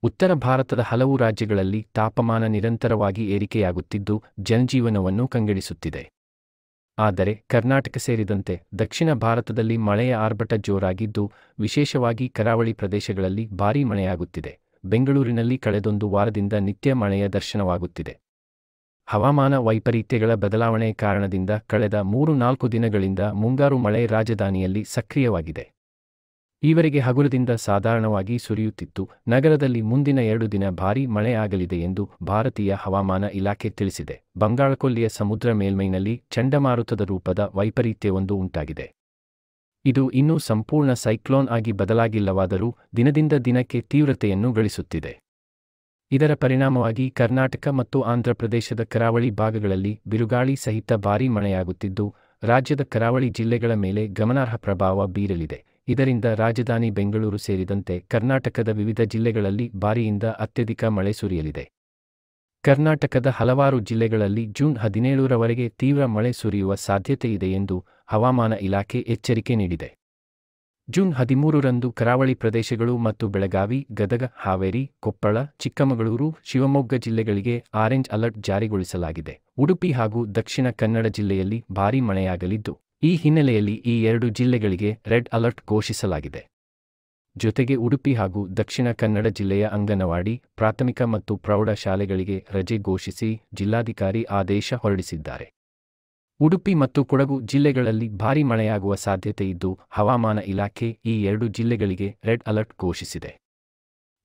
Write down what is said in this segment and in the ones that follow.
ಉತ್ತರ ಭಾರತದ ಹಲವು ರಾಜ್ಯಗಳಲ್ಲಿ ತಾಪಮಾನ ನಿರಂತರವಾಗಿ ಏರಿಕೆಯಾಗುತ್ತಿದ್ದು ಜನಜೀವನವನ್ನು ಕಂಗೆಡಿಸುತ್ತಿದೆ. ಆದರೆ ಕರ್ನಾಟಕ ಸೇರಿದಂತೆ ದಕ್ಷಿಣ ಭಾರತದಲ್ಲಿ ಮಳೆಯ ಆರ್ಭಟ ಜೋರಾಗಿದ್ದು, ವಿಶೇಷವಾಗಿ ಕರಾವಳಿ ಪ್ರದೇಶಗಳಲ್ಲಿ ಭಾರೀ ಮಳೆಯಾಗುತ್ತಿದೆ. ಬೆಂಗಳೂರಿನಲ್ಲಿ ಕಳೆದೊಂದು ವಾರದಿಂದ ನಿತ್ಯ ಮಳೆಯ ದರ್ಶನವಾಗುತ್ತಿದೆ. ಹವಾಮಾನ ವೈಪರೀತ್ಯಗಳ ಬದಲಾವಣೆ ಕಾರಣದಿಂದ ಕಳೆದ 3-4 ದಿನಗಳಿಂದ ಮುಂಗಾರು ಮಳೆ ರಾಜಧಾನಿಯಲ್ಲಿ ಸಕ್ರಿಯವಾಗಿದೆ. ಈವರೆಗೆ ಹಗುರದಿಂದ ಸಾಧಾರಣವಾಗಿ ಸುರಿಯುತ್ತಿತ್ತು. ನಗರದಲ್ಲಿ ಮುಂದಿನ 2 ದಿನ ಭಾರೀ ಮಳೆ ಆಗಲಿದೆ ಎಂದು ಭಾರತೀಯ ಹವಾಮಾನ ಇಲಾಖೆ ತಿಳಿಸಿದೆ. ಬಂಗಾಳಕೊಲ್ಲಿಯ ಸಮುದ್ರ ಮೇಲ್ಮೈನಲ್ಲಿ ಚಂಡಮಾರುತದ ರೂಪದ ವೈಪರೀತ್ಯವೊಂದು ಉಂಟಾಗಿದೆ. ಇದು ಇನ್ನೂ ಸಂಪೂರ್ಣ ಸೈಕ್ಲೋನ್ ಆಗಿ ಬದಲಾಗಿಲ್ಲವಾದರೂ ದಿನದಿಂದ ದಿನಕ್ಕೆ ತೀವ್ರತೆಯನ್ನು ಗಳಿಸುತ್ತಿದೆ. ಇದರ ಪರಿಣಾಮವಾಗಿ ಕರ್ನಾಟಕ ಮತ್ತು ಆಂಧ್ರಪ್ರದೇಶದ ಕರಾವಳಿ ಭಾಗಗಳಲ್ಲಿ ಬಿರುಗಾಳಿ ಸಹಿತ ಭಾರೀ ಮಳೆಯಾಗುತ್ತಿದ್ದು, ರಾಜ್ಯದ ಕರಾವಳಿ ಜಿಲ್ಲೆಗಳ ಮೇಲೆ ಗಮನಾರ್ಹ ಪ್ರಭಾವ ಬೀರಲಿದೆ. ಇದರಿಂದ ರಾಜಧಾನಿ ಬೆಂಗಳೂರು ಸೇರಿದಂತೆ ಕರ್ನಾಟಕದ ವಿವಿಧ ಜಿಲ್ಲೆಗಳಲ್ಲಿ ಭಾರೀಯಿಂದ ಅತ್ಯಧಿಕ ಮಳೆ ಸುರಿಯಲಿದೆ. ಕರ್ನಾಟಕದ ಹಲವಾರು ಜಿಲ್ಲೆಗಳಲ್ಲಿ ಜೂನ್ 17ರವರೆಗೆ ತೀವ್ರ ಮಳೆ ಸುರಿಯುವ ಸಾಧ್ಯತೆಯಿದೆ ಎಂದು ಹವಾಮಾನ ಇಲಾಖೆ ಎಚ್ಚರಿಕೆ ನೀಡಿದೆ. ಜೂನ್ 13ರಂದು ಕರಾವಳಿ ಪ್ರದೇಶಗಳು ಮತ್ತು ಬೆಳಗಾವಿ, ಗದಗ, ಹಾವೇರಿ, ಕೊಪ್ಪಳ, ಚಿಕ್ಕಮಗಳೂರು, ಶಿವಮೊಗ್ಗ ಜಿಲ್ಲೆಗಳಿಗೆ ಆರೆಂಜ್ ಅಲರ್ಟ್ ಜಾರಿಗೊಳಿಸಲಾಗಿದೆ. ಉಡುಪಿ ಹಾಗೂ ದಕ್ಷಿಣ ಕನ್ನಡ ಜಿಲ್ಲೆಯಲ್ಲಿ ಭಾರೀ ಮಳೆಯಾಗಲಿದ್ದು, ಈ ಹಿನ್ನೆಲೆಯಲ್ಲಿ ಈ 2 ಜಿಲ್ಲೆಗಳಿಗೆ ರೆಡ್ ಅಲರ್ಟ್ ಘೋಷಿಸಲಾಗಿದೆ. ಜೊತೆಗೆ ಉಡುಪಿ ಹಾಗೂ ದಕ್ಷಿಣ ಕನ್ನಡ ಜಿಲ್ಲೆಯ ಅಂಗನವಾಡಿ, ಪ್ರಾಥಮಿಕ ಮತ್ತು ಪ್ರೌಢ ಶಾಲೆಗಳಿಗೆ ರಜೆ ಘೋಷಿಸಿ ಜಿಲ್ಲಾಧಿಕಾರಿ ಆದೇಶ ಹೊರಡಿಸಿದ್ದಾರೆ. ಉಡುಪಿ ಮತ್ತು ಕೊಡಗು ಜಿಲ್ಲೆಗಳಲ್ಲಿ ಭಾರೀ ಮಳೆಯಾಗುವ ಸಾಧ್ಯತೆಯಿದ್ದು, ಹವಾಮಾನ ಇಲಾಖೆ ಈ 2 ಜಿಲ್ಲೆಗಳಿಗೆ ರೆಡ್ ಅಲರ್ಟ್ ಘೋಷಿಸಿದೆ.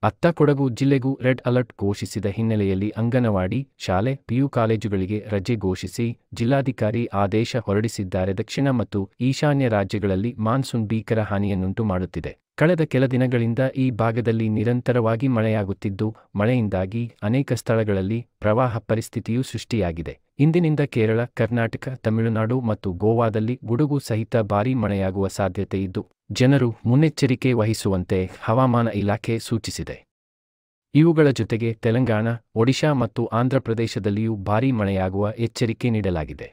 ಅತ್ತ ಕೊಡಗು ಜಿಲ್ಲೆಗೂ ರೆಡ್ ಅಲರ್ಟ್ ಘೋಷಿಸಿದ ಹಿನ್ನೆಲೆಯಲ್ಲಿ ಅಂಗನವಾಡಿ, ಶಾಲೆ, ಪಿಯು ಕಾಲೇಜುಗಳಿಗೆ ರಜೆ ಘೋಷಿಸಿ ಜಿಲ್ಲಾಧಿಕಾರಿ ಆದೇಶ ಹೊರಡಿಸಿದ್ದಾರೆ. ದಕ್ಷಿಣ ಮತ್ತು ಈಶಾನ್ಯ ರಾಜ್ಯಗಳಲ್ಲಿ ಮಾನ್ಸೂನ್ ಭೀಕರ ಹಾನಿಯನ್ನುಂಟು ಮಾಡುತ್ತಿದೆ. ಕಳೆದ ಕೆಲ ದಿನಗಳಿಂದ ಈ ಭಾಗದಲ್ಲಿ ನಿರಂತರವಾಗಿ ಮಳೆಯಾಗುತ್ತಿದ್ದು, ಮಳೆಯಿಂದಾಗಿ ಅನೇಕ ಸ್ಥಳಗಳಲ್ಲಿ ಪ್ರವಾಹ ಪರಿಸ್ಥಿತಿಯೂ ಸೃಷ್ಟಿಯಾಗಿದೆ. ಇಂದಿನಿಂದ ಕೇರಳ, ಕರ್ನಾಟಕ, ತಮಿಳುನಾಡು ಮತ್ತು ಗೋವಾದಲ್ಲಿ ಗುಡುಗು ಸಹಿತ ಭಾರೀ ಮಳೆಯಾಗುವ ಸಾಧ್ಯತೆಯಿದ್ದು, ಜನರು ಮುನ್ನೆಚ್ಚರಿಕೆ ವಹಿಸುವಂತೆ ಹವಾಮಾನ ಇಲಾಖೆ ಸೂಚಿಸಿದೆ. ಇವುಗಳ ಜೊತೆಗೆ ತೆಲಂಗಾಣ, ಒಡಿಶಾ ಮತ್ತು ಆಂಧ್ರಪ್ರದೇಶದಲ್ಲಿಯೂ ಭಾರೀ ಮಳೆಯಾಗುವ ಎಚ್ಚರಿಕೆ ನೀಡಲಾಗಿದೆ.